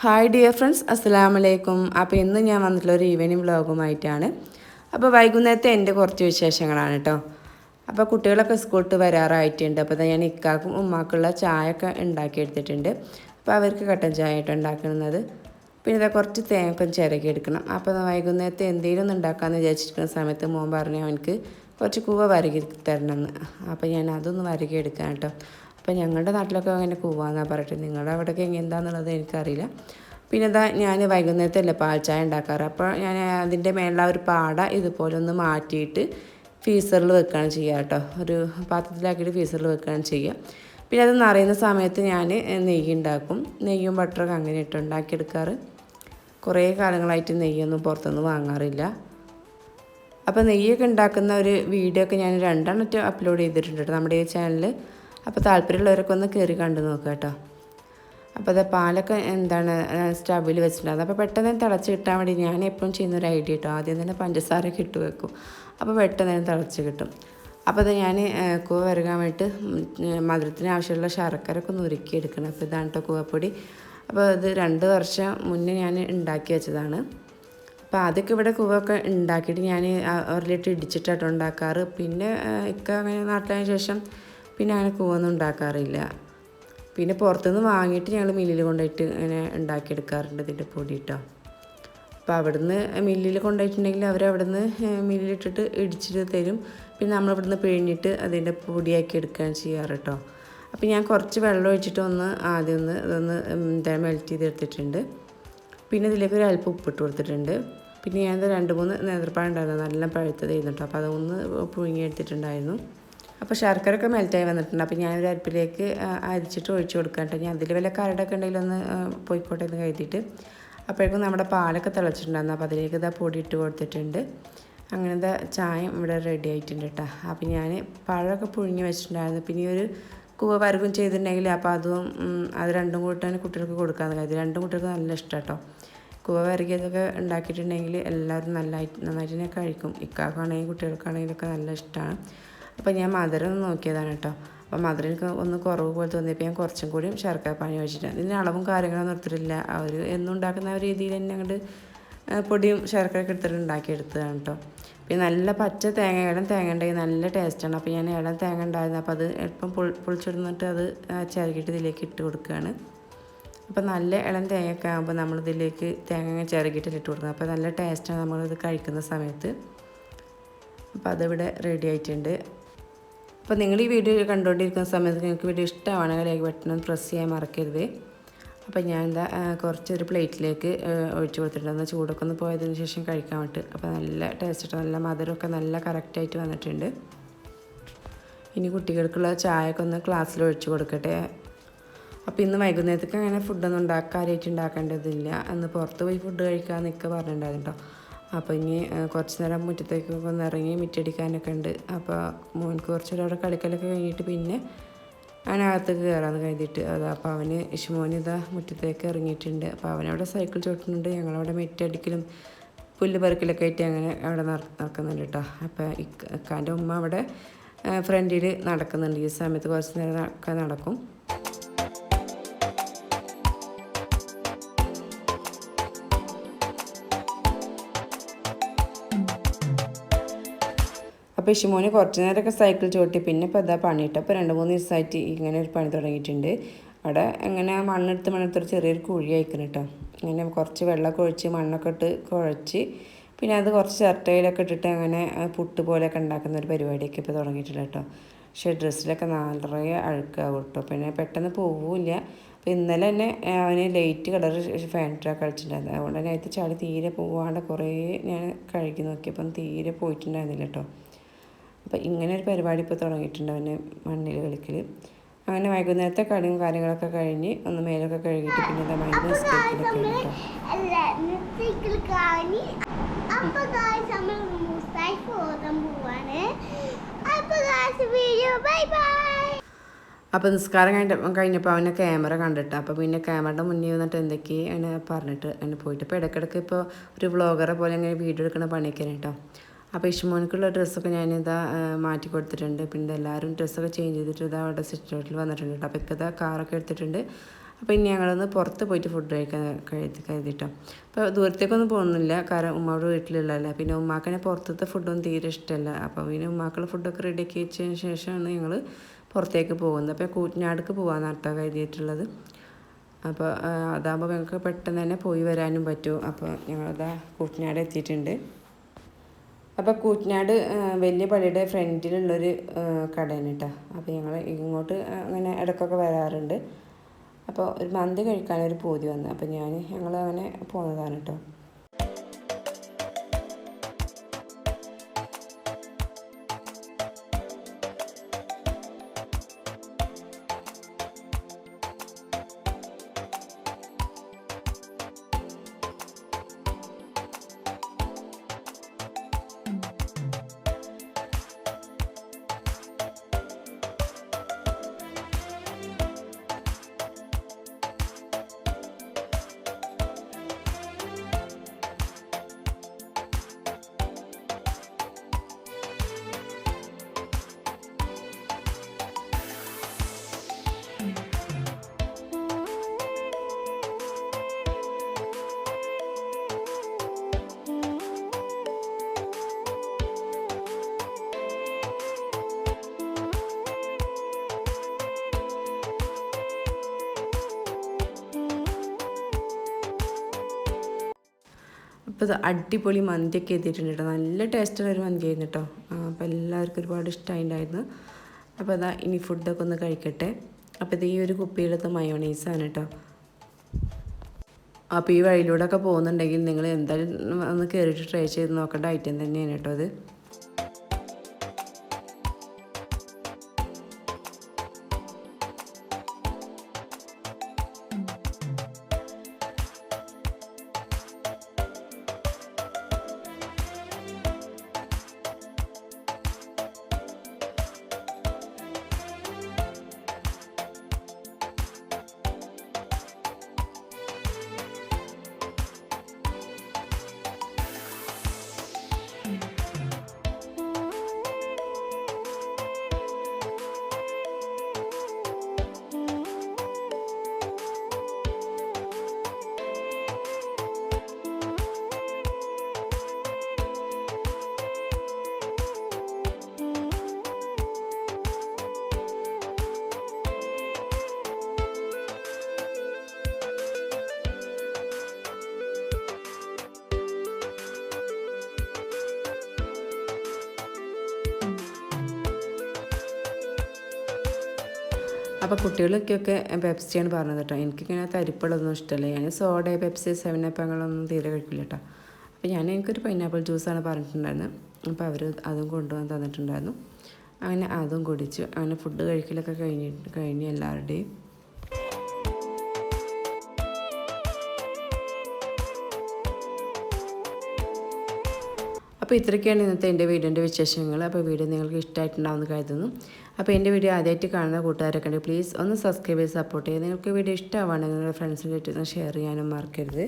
Hi dear friends, അസ്സലാമു അലൈക്കും. അപ്പോൾ ഇന്ന് ഞാൻ വന്നിട്ടുള്ള ഒരു ഈവനിങ് വ്ലോഗുമായിട്ടാണ്. അപ്പോൾ വൈകുന്നേരത്തെ എൻ്റെ കുറച്ച് വിശേഷങ്ങളാണ് കേട്ടോ. അപ്പോൾ കുട്ടികളൊക്കെ സ്കൂളിൽ വരാറായിട്ടുണ്ട്. അപ്പോൾ ഞാൻ ഇക്കാക്കും ഉമ്മാക്കുള്ള ചായയൊക്കെ ഉണ്ടാക്കിയെടുത്തിട്ടുണ്ട്. അപ്പോൾ അവർക്ക് കട്ടൻ ചായ ആയിട്ട് ഉണ്ടാക്കുന്നത്. പിന്നെ ഇതാ കുറച്ച് തേങ്ങ ചിരകി എടുക്കണം. അപ്പോൾ വൈകുന്നേരത്തെ എന്തെങ്കിലും ഒന്ന് ഉണ്ടാക്കാമെന്ന് വിചാരിച്ചിരിക്കുന്ന സമയത്ത് മോൻ പറഞ്ഞു അവനക്ക് കുറച്ച് കൂവ വരകി തരണമെന്ന്. അപ്പോൾ ഞാൻ അതൊന്ന് വരകി എടുക്കാം കേട്ടോ. അപ്പോൾ ഞങ്ങളുടെ നാട്ടിലൊക്കെ അങ്ങനെ കൂവാന്നാണ് പറഞ്ഞിട്ട്, നിങ്ങളുടെ അവിടെയൊക്കെ എന്താണെന്നുള്ളത് എനിക്കറിയില്ല. പിന്നെ എന്താ ഞാൻ വൈകുന്നേരത്തല്ലേ പാൽ ചായ ഉണ്ടാക്കാറ്. അപ്പോൾ ഞാൻ അതിൻ്റെ മേലുള്ള ഒരു പാട ഇതുപോലെ ഒന്ന് മാറ്റിയിട്ട് ഫീസറിൽ വെക്കുകയാണ് ചെയ്യുക കേട്ടോ. ഒരു പാത്രത്തിലാക്കിയിട്ട് ഫീസറിൽ വെക്കുകയാണ് ചെയ്യുക. പിന്നെ അത് നിറയുന്ന സമയത്ത് ഞാൻ നെയ്യ് ഉണ്ടാക്കും. നെയ്യും ബട്ടറൊക്കെ അങ്ങനെ ഇട്ട് ഉണ്ടാക്കിയെടുക്കാറ്. കുറേ കാലങ്ങളായിട്ട് നെയ്യൊന്നും പുറത്തുനിന്ന് വാങ്ങാറില്ല. അപ്പോൾ നെയ്യൊക്കെ ഉണ്ടാക്കുന്ന ഒരു വീഡിയോ ഒക്കെ ഞാൻ 2 എണ്ണം അപ്ലോഡ് ചെയ്തിട്ടുണ്ട് കേട്ടോ നമ്മുടെ ഈ ചാനലിൽ. അപ്പോൾ താല്പര്യമുള്ളവരൊക്കെ ഒന്ന് കയറി കണ്ടു നോക്കുക കേട്ടോ. അപ്പോൾ അത് പാലൊക്കെ സ്റ്റവിൽ വെച്ചിട്ടുണ്ടാകും. അപ്പോൾ പെട്ടെന്ന് തിളച്ച് കിട്ടാൻ വേണ്ടി ഞാൻ എപ്പോഴും ചെയ്യുന്നൊരു ഐഡിയ കേട്ടോ, ആദ്യം തന്നെ പഞ്ചസാരയൊക്കെ ഇട്ട് വെക്കും. അപ്പോൾ പെട്ടെന്ന് തിളച്ച് കിട്ടും. അപ്പോൾ അത് ഞാൻ കൂവ വരകാൻ വേണ്ടിയിട്ട് മധുരത്തിന് ആവശ്യമുള്ള ശർക്കരയൊക്കെ ഒന്ന് ഉരുക്കി എടുക്കണം. അപ്പോൾ ഇതാണ് കേട്ടോ കൂവപ്പൊടി. അപ്പോൾ ഇത് 2 വർഷം മുന്നേ ഞാൻ ഉണ്ടാക്കി വെച്ചതാണ്. അപ്പോൾ ആദ്യമൊക്കെ ഇവിടെ കൂവൊക്കെ ഉണ്ടാക്കിയിട്ട് ഞാൻ ഒരിലിട്ട് ഇടിച്ചിട്ടാട്ടോ ഉണ്ടാക്കാറ്. പിന്നെ ഇക്ക അങ്ങനെ നാട്ടിലായ ശേഷം പിന്നെ അങ്ങനെ കൂവൊന്നും ഉണ്ടാക്കാറില്ല. പിന്നെ പുറത്തുനിന്ന് വാങ്ങിയിട്ട് ഞങ്ങൾ മില്ലിൽ കൊണ്ടുപോയിട്ട് ഇങ്ങനെ ഉണ്ടാക്കിയെടുക്കാറുണ്ട് ഇതിൻ്റെ പൊടി കേട്ടോ. അപ്പോൾ അവിടുന്ന് മില്ലിൽ കൊണ്ടുപോയിട്ടുണ്ടെങ്കിൽ അവരവിടുന്ന് മില്ലിലിട്ടിട്ട് ഇടിച്ചിട്ട് തരും. പിന്നെ നമ്മളിവിടുന്ന് പിഴിഞ്ഞിട്ട് അതിൻ്റെ പൊടിയാക്കി എടുക്കുകയാണ് ചെയ്യാറ് കേട്ടോ. അപ്പോൾ ഞാൻ കുറച്ച് വെള്ളം ഒഴിച്ചിട്ട് ആദ്യം ഇതൊന്ന് മെൽറ്റ് ചെയ്തെടുത്തിട്ടുണ്ട്. പിന്നെ ഇതിലേക്ക് ഒരു അല്പം ഉപ്പിട്ട് കൊടുത്തിട്ടുണ്ട്. പിന്നെ ഞാൻ 2-3 നേന്ത്രപ്പഴം ഉണ്ടായിരുന്നു, നല്ല പഴുത്തതായിരുന്നു കേട്ടോ. അപ്പോൾ അതൊന്ന് പുഴുങ്ങിയെടുത്തിട്ടുണ്ടായിരുന്നു. അപ്പോൾ ശർക്കരയൊക്കെ മെൽറ്റായി വന്നിട്ടുണ്ട്. അപ്പോൾ ഞാനൊരു അരിപ്പിലേക്ക് അരിച്ചിട്ട് ഒഴിച്ച് കൊടുക്കാം കേട്ടോ. ഞാൻ അതിൽ വല്ല കരടൊക്കെ ഉണ്ടെങ്കിൽ ഒന്ന് പോയിക്കോട്ടെ എന്ന് കരുതിയിട്ട്. അപ്പോഴേക്കും നമ്മുടെ പാലൊക്കെ തിളച്ചിട്ടുണ്ടായിരുന്നു. അപ്പോൾ അതിലേക്ക് ഇതാ പൊടി ഇട്ട് കൊടുത്തിട്ടുണ്ട്. അങ്ങനത്തെ ചായ ഇവിടെ റെഡി ആയിട്ടുണ്ട് കേട്ടോ. അപ്പോൾ ഞാൻ പഴമൊക്കെ പുഴുങ്ങി വെച്ചിട്ടുണ്ടായിരുന്നു. പിന്നെ ഒരു കൂവ വരകും ചെയ്തിട്ടുണ്ടെങ്കിൽ അപ്പോൾ അത് 2 കൂട്ടാൻ കുട്ടികൾക്ക് കൊടുക്കാമെന്ന് കരുതി. 2 കുട്ടികൾക്ക് നല്ല ഇഷ്ടം കേട്ടോ. കൂവ വരകിയതൊക്കെ ഉണ്ടാക്കിയിട്ടുണ്ടെങ്കിൽ എല്ലാവരും നന്നായിട്ട് തന്നെ കഴിക്കും. ഇക്കാക്കാണെങ്കിലും കുട്ടികൾക്കാണെങ്കിലൊക്കെ നല്ല ഇഷ്ടമാണ്. അപ്പോൾ ഞാൻ മധുരം നോക്കിയതാണ് കേട്ടോ. അപ്പോൾ മധുരം എനിക്ക് ഒന്ന് കുറവ് പോലെ തോന്നിയപ്പോൾ ഞാൻ കുറച്ചും കൂടിയും ശർക്കര പാനി ഒഴിച്ചിട്ടാണ്. ഇതിന് അളവും കാര്യങ്ങളൊന്നും എടുത്തിട്ടില്ല. അവർ എന്നും ഉണ്ടാക്കുന്ന ഒരു രീതിയിൽ തന്നെ അങ്ങോട്ട് പൊടിയും ശർക്കരയൊക്കെ എടുത്തിട്ട് ഉണ്ടാക്കിയെടുത്തതാണ് കേട്ടോ. പിന്നെ നല്ല പച്ച ഇളം തേങ്ങ ഉണ്ടെങ്കിൽ നല്ല ടേസ്റ്റാണ്. അപ്പോൾ ഞാൻ ഇളം തേങ്ങ ഉണ്ടായിരുന്നു. അപ്പോൾ അത് എളുപ്പം പൊളിച്ചിടുന്നിട്ട് അത് ചിരകിയിട്ട് ഇതിലേക്ക് ഇട്ട് കൊടുക്കുകയാണ്. അപ്പോൾ നല്ല ഇളം തേങ്ങയൊക്കെ ആകുമ്പോൾ നമ്മളിതിലേക്ക് തേങ്ങ ചിരകിയിട്ട് ഇട്ട് കൊടുക്കുക. അപ്പോൾ നല്ല ടേസ്റ്റാണ് നമ്മളിത് കഴിക്കുന്ന സമയത്ത്. അപ്പോൾ അതിവിടെ റെഡി ആയിട്ടുണ്ട്. അപ്പോൾ നിങ്ങൾ ഈ വീഡിയോ കണ്ടുകൊണ്ടിരിക്കുന്ന സമയത്ത് നിങ്ങൾക്ക് വീഡിയോ ഇഷ്ടമാണെങ്കിൽ ലൈക്ക് ബട്ടൺ പ്രസ് ചെയ്യാൻ മറക്കരുത്. അപ്പോൾ ഞാൻ കുറച്ചൊരു പ്ലേറ്റിലേക്ക് ഒഴിച്ച് കൊടുത്തിട്ടുണ്ട്. ചൂടൊക്കെ ഒന്ന് പോയതിന് ശേഷം കഴിക്കാൻ വേണ്ടിയിട്ട്. അപ്പോൾ നല്ല ടേസ്റ്റ്, നല്ല മധുരമൊക്കെ നല്ല കറക്റ്റായിട്ട് വന്നിട്ടുണ്ട്. ഇനി കുട്ടികൾക്കുള്ള ചായയൊക്കെ ഒന്ന് ഗ്ലാസ്സിൽ ഒഴിച്ച് കൊടുക്കട്ടെ. അപ്പോൾ ഇന്ന് വൈകുന്നേരത്തേക്ക് അങ്ങനെ ഫുഡൊന്നും കാര്യമായിട്ട് ഉണ്ടാക്കേണ്ടതില്ല. അന്ന് പുറത്ത് പോയി ഫുഡ് കഴിക്കാമെന്ന് നിൽക്കുക പറഞ്ഞിട്ടുണ്ടായിരുന്നു കേട്ടോ. അപ്പോൾ ഇനി കുറച്ച് നേരം മുറ്റത്തേക്കൊക്കെ ഒന്ന് ഇറങ്ങി മിറ്റടിക്കാനൊക്കെ ഉണ്ട്. അപ്പോൾ മോൻക്ക് കുറച്ചുകൂടെ അവിടെ കളിക്കലൊക്കെ കഴിഞ്ഞിട്ട് പിന്നെ അതിനകത്തേക്ക് കയറാമെന്ന് കരുതിയിട്ട് അപ്പോൾ ഇഷ്മോൻ മുറ്റത്തേക്ക് ഇറങ്ങിയിട്ടുണ്ട്. അപ്പോൾ അവനവിടെ സൈക്കിൾ ചോട്ടുന്നുണ്ട്. ഞങ്ങളവിടെ മിറ്റടിക്കലും പുല്ല് പറിക്കലൊക്കെ ആയിട്ട് അങ്ങനെ അവിടെ നടക്കുന്നുണ്ട് കേട്ടോ. അപ്പോൾ ഇക്കാൻ്റെ ഉമ്മ അവിടെ ഫ്രണ്ടിൽ നടക്കുന്നുണ്ട്. ഈ സമയത്ത് കുറച്ച് നേരം ഒക്കെ നടക്കും. അപ്പോൾ ഇഷുമോന് കുറച്ച് നേരമൊക്കെ സൈക്കിൾ ചോട്ടി പിന്നെ ഇപ്പോൾ പണിയിട്ട്. അപ്പോൾ 2-3 ദിവസമായിട്ട് ഇങ്ങനെ ഒരു പണി തുടങ്ങിയിട്ടുണ്ട്. അവിടെ ഇങ്ങനെ മണ്ണെടുത്ത് ചെറിയൊരു കുഴി അയക്കണം കേട്ടോ. ഇങ്ങനെ കുറച്ച് വെള്ളമൊക്കെ ഒഴിച്ച് മണ്ണൊക്കെ ഇട്ട് കുഴച്ച് പിന്നെ അത് കുറച്ച് ചിരട്ടയിലൊക്കെ ഇട്ടിട്ട് അങ്ങനെ പുട്ട് പോലെയൊക്കെ ഉണ്ടാക്കുന്ന ഒരു പരിപാടിയൊക്കെ ഇപ്പോൾ തുടങ്ങിയിട്ടുണ്ട് കേട്ടോ. പക്ഷേ ഡ്രസ്സിലൊക്കെ നിറയെ അഴുക്കാവും കേട്ടോ. പിന്നെ പെട്ടെന്ന് പോവില്ല. അപ്പോൾ ഇന്നലെ തന്നെ അവന് ലൈറ്റ് കളർ ഫാൻറ്റൊക്കെ കളിച്ചിട്ടുണ്ടായിരുന്നു. അതുകൊണ്ട് തന്നെ അതിൽ ചളി തീരെ പോവാണ്ട് കുറേ ഞാൻ കഴുകി നോക്കിയപ്പം തീരെ പോയിട്ടുണ്ടായിരുന്നില്ല കേട്ടോ. അപ്പോൾ ഇങ്ങനെ ഒരു പരിപാടി ഇപ്പോൾ തുടങ്ങിയിട്ടുണ്ട് അവന് മണ്ണിൽ കളിക്കൽ. അങ്ങനെ വൈകുന്നേരത്തെ കളിയും കാര്യങ്ങളൊക്കെ കഴിഞ്ഞ് ഒന്ന് മേലൊക്കെ കഴുകിയിട്ട് പിന്നെ മൈൻഡ് നിസ്കരിക്കലൊക്കെ കേട്ടോ. അപ്പോൾ നിസ്കാരം കഴിഞ്ഞപ്പോൾ അവനെ ക്യാമറ കണ്ടിട്ട് അപ്പോൾ പിന്നെ ക്യാമറയുടെ മുന്നിൽ വന്നിട്ട് എന്തൊക്കെയാണ് അങ്ങനെ പറഞ്ഞിട്ട് അങ്ങനെ പോയിട്ട് ഇപ്പോൾ ഇടയ്ക്കിടയ്ക്ക് ഇപ്പോൾ ഒരു വ്ളോഗറെ പോലെ ഇങ്ങനെ വീഡിയോ എടുക്കുന്ന പണിയൊക്കെ കേട്ടോ. അപ്പോൾ ഇഷ്മോനിക്കുള്ള ഡ്രസ്സൊക്കെ ഞാനിതാ മാറ്റി കൊടുത്തിട്ടുണ്ട്. പിന്നെ എല്ലാവരും ഡ്രസ്സൊക്കെ ചേഞ്ച് ചെയ്തിട്ട് അവിടെ സിറ്റ് ഔട്ടിൽ വന്നിട്ടുണ്ട് കേട്ടോ. അപ്പോൾ ഇപ്പോൾ കാറൊക്കെ എടുത്തിട്ടുണ്ട്. അപ്പോൾ ഇനി ഞങ്ങളൊന്ന് പുറത്ത് പോയിട്ട് ഫുഡ് കഴിക്കാൻ കരുതിട്ടോ. അപ്പോൾ ദൂരത്തേക്കൊന്നും പോകുന്നില്ല, കാരണം ഉമ്മയുടെ വീട്ടിലുള്ളതല്ല. പിന്നെ ഉമ്മാക്കനെ പുറത്തത്തെ ഫുഡൊന്നും തീരെ ഇഷ്ടമല്ല. അപ്പോൾ പിന്നെ ഉമ്മാക്കുള്ള ഫുഡൊക്കെ റെഡിയാക്കി വെച്ചതിന് ശേഷമാണ് ഞങ്ങൾ പുറത്തേക്ക് പോകുന്നത്. അപ്പോൾ കൂറ്റനാടേക്ക് പോകാമെന്നാണ് കേട്ടോ കരുതിയിട്ടുള്ളത്. അപ്പോൾ അതാകുമ്പോൾ ഞങ്ങൾക്ക് പെട്ടെന്ന് തന്നെ പോയി വരാനും പറ്റും. അപ്പോൾ ഞങ്ങളിതാ കൂറ്റനാട് എത്തിയിട്ടുണ്ട്. അപ്പോൾ കൂറ്റനാട് വലിയ പള്ളിയുടെ ഫ്രണ്ടിലുള്ളൊരു കടയാണ് കേട്ടോ. അപ്പോൾ ഞങ്ങൾ ഇങ്ങോട്ട് അങ്ങനെ ഇടയ്ക്കൊക്കെ വരാറുണ്ട്. അപ്പോൾ ഒരു മന്തി കഴിക്കാനൊരു പൂതി വന്നു. അപ്പോൾ ഞങ്ങൾ അങ്ങനെ പോകുന്നതാണ് കേട്ടോ. അപ്പോൾ ഇത് അടിപൊളി മന്തിയൊക്കെ എത്തിയിട്ടുണ്ട് കേട്ടോ. നല്ല ടേസ്റ്റുള്ള ഒരു മന്തി ആയിരുന്നു കേട്ടോ. അപ്പോൾ എല്ലാവർക്കും ഒരുപാട് ഇഷ്ടമായിട്ടുണ്ടായിരുന്നു. അപ്പോൾ അതാ ഇനി ഫുഡൊക്കെ ഒന്ന് കഴിക്കട്ടെ. അപ്പോൾ ഇത് ഈ ഒരു കുപ്പിയിലത്തെ മയോണൈസാണ് കേട്ടോ. അപ്പോൾ ഈ വഴിയിലൂടെ ഒക്കെ പോകുന്നുണ്ടെങ്കിൽ നിങ്ങൾ എന്തായാലും ഒന്ന് കയറിയിട്ട് ട്രൈ ചെയ്ത് നോക്കേണ്ട ഐറ്റം തന്നെയാണ് കേട്ടോ അത്. അപ്പോൾ കുട്ടികളൊക്കെ പെപ്സിയാണ് പറഞ്ഞത് കേട്ടോ. എനിക്കിങ്ങനെ തരിപ്പുള്ളതൊന്നും ഇഷ്ടമല്ല. ഞാൻ സോഡ, പെപ്സി, 7up അങ്ങനെയൊന്നും തീരെ കഴിക്കില്ല കേട്ടോ. അപ്പോൾ എനിക്കൊരു പൈനാപ്പിൾ ജ്യൂസാണ് പറഞ്ഞിട്ടുണ്ടായിരുന്നത്. അപ്പോൾ അവർ അതും കൊണ്ടുവന്ന് തന്നിട്ടുണ്ടായിരുന്നു. അങ്ങനെ അതും കുടിച്ചു. അങ്ങനെ ഫുഡ് കഴിക്കലൊക്കെ കഴിഞ്ഞ് എല്ലാവരുടെയും. അപ്പോൾ ഇത്രയൊക്കെയാണ് ഇന്നത്തെ എൻ്റെ വീഡിയോൻ്റെ വിശേഷങ്ങൾ. അപ്പോൾ വീഡിയോ നിങ്ങൾക്ക് ഇഷ്ടമായിട്ടുണ്ടാവുമെന്ന് കരുതുന്നു. അപ്പോൾ എൻ്റെ വീഡിയോ ആദ്യമായിട്ട് കാണുന്ന കൂട്ടുകാരൊക്കെ ഉണ്ടെങ്കിൽ പ്ലീസ് ഒന്ന് സബ്സ്ക്രൈബ് ചെയ്ത് സപ്പോർട്ട് ചെയ്യുക. നിങ്ങൾക്ക് വീഡിയോ ഇഷ്ടമാവുകയാണെങ്കിൽ നിങ്ങളുടെ ഫ്രണ്ട്സിൻ്റെ അടുത്ത് ഷെയർ ചെയ്യാനും മറക്കരുത്.